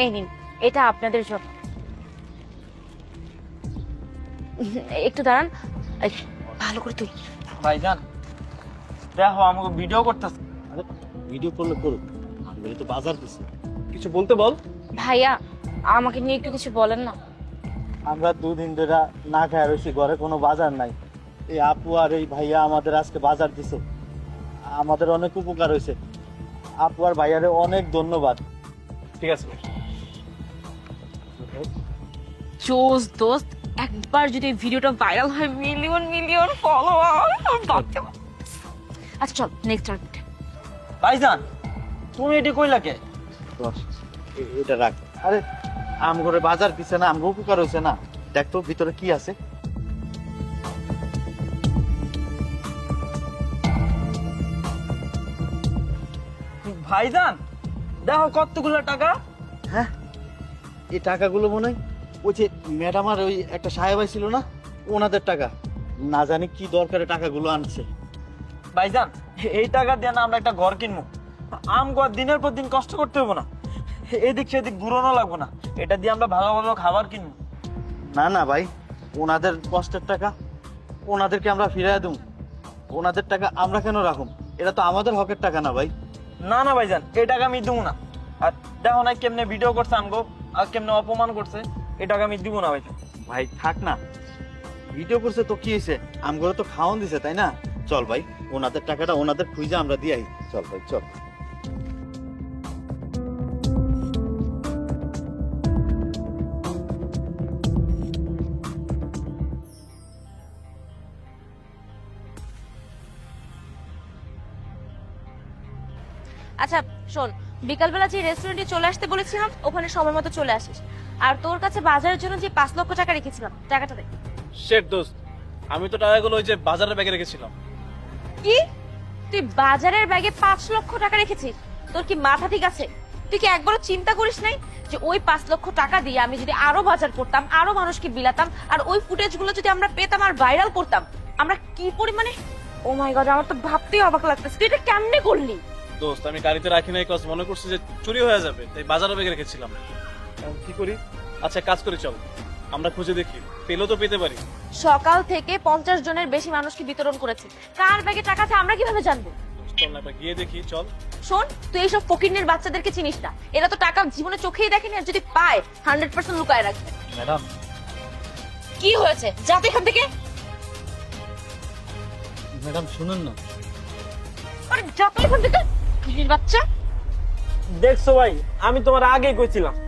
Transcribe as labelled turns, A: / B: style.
A: এই নিন, এটা আপনাদের জন্য। একটু দাঁড়ান, এই, ভালো করে তুই।
B: ভাইজান দেখো আমাকে ভিডিও করতেছে।
C: আরে ভিডিও করলে করুক, আমি তো বাজার দিছি।
B: কিছু বলতে বল।
A: ভাইয়া, আমাকে নিয়ে একটু কিছু বলেন না।
C: আমরা দুদিন ধরে না খায় রয়েছি, ঘরে কোনো বাজার নাই। এই আপু আর এই ভাইয়া আমাদের আজকে বাজার দিছে, আমাদের অনেক উপকার হয়েছে। আপু আর ভাইয়ারে অনেক ধন্যবাদ।
B: ঠিক আছে
A: জোস দোস্ত, একবার যদি এই ভিডিওটা ভাইরাল হয়, মিলিয়ন মিলিয়ন ফলোয়ার। আচ্ছা চল নেক্সট টার্গেট।
B: ভাইজান তুমি এটি কইলা কে?
C: বস, এটা রাখ। আরে আম করে বাজার দিছে না, আমগো উপকার হয়েছে না। দেখ তো ভিতরে কি আছে।
B: ভাইজান দেখো কতগুলো টাকা।
C: হ্যাঁ, এই টাকাগুলো মনে হয় ওই যে ম্যাডাম আর ওই একটা সাহেব ছিল না, ওনাদের টাকা। না জানি কি দরকারে টাকাগুলো আনছে।
B: ভাইজান এই টাকা দিয়ে না আমরা একটা ঘর কিনবো, আম গোয়া দিনের পর দিন কষ্ট করতে হবে না, এদিক সেদিক ঘুরানো লাগবে না, এটা দিয়ে আমরা ভালো ভালো খাবার কিনবো।
C: না না ভাই, ওনাদের কষ্টের টাকা ওনাদেরকে আমরা ফিরিয়ে দেব। ওনাদের টাকা আমরা কেন রাখুন? এটা তো আমাদের হকের টাকা না ভাই।
B: না না ভাইজান এই টাকা আমি দিব না। আর দেখো না কেমনে ভিডিও করছে আমগো, আর কেমনে অপমান করছে, এই টাকা আমি দিব না ভাইজান।
C: ভাই থাক না, ভিডিও করছে তো কি হয়েছে, আমগরে তো খাওয়ান দিছে তাই না? চল ভাই, ওনাদের টাকাটা ওনাদের খুঁজে আমরা দিয়ে আই। চল ভাই চল।
A: আচ্ছা শোন, বিকালবেলা যে রেস্টুরেন্টে চলে আসতে বলেছিলাম, ওখানে সময় মতো চলে আসিস। আর তোর কাছে বাজারের জন্য যে 5 লক্ষ টাকা রেখেছিলাম, টাকাটা দে।
D: শেট দোস্ত, আমি তো টাকাগুলো ওই যে বাজারের ব্যাগে রেখেছিলাম।
A: কি? তুই বাজারের ব্যাগে 5 লক্ষ টাকা রেখেছিস? তোর কি মাথা ঠিক আছে? তুই কি একবারও চিন্তা করিস নাই যে ওই 5 লক্ষ টাকা দিয়ে আমি যদি আরো বাজার করতাম, আরো মানুষকে বিলাতাম, আর ওই ফুটেজগুলো যদি আমরা পেতাম আর ভাইরাল করতাম, আমরা কি পরিমাণে... ও মাই গড, আমার তো ভাবতেই অবাক লাগতেছে, তুই এটা কেমনে করলি?
D: দোস্ত আমি গাড়িতে রাখি নাই, কজ মনে করছি যে চুরি হয়ে যাবে, তাই বাজারের ব্যাগে রেখেছিলাম। এখন কি করি? আচ্ছা কাজ করি, চল আমরা খুঁজে দেখি, পেলেও তো পেতে পারি।
A: সকাল থেকে 50 জনের বেশি মানুষকে বিতরণ করেছে, কার ব্যাগে টাকা আছে আমরা কিভাবে জানবো?
D: চল না একবার গিয়ে দেখি, চল।
A: শোন, তুই এইসব ফকিরনের বাচ্চাদেরকে চিনিস না, এরা তো টাকা জীবনে চোখেই দেখেনি, আর যদি পায় 100% লুকায় রাখবে।
B: ম্যাডাম
A: কি হয়েছে? যা তো এখান থেকে।
C: ম্যাডাম শুনুন না।
A: আরে যা তো এখান থেকে, ফকিরনের বাচ্চা।
B: দেখছো ভাই, আমি তোমার আগেই কইছিলাম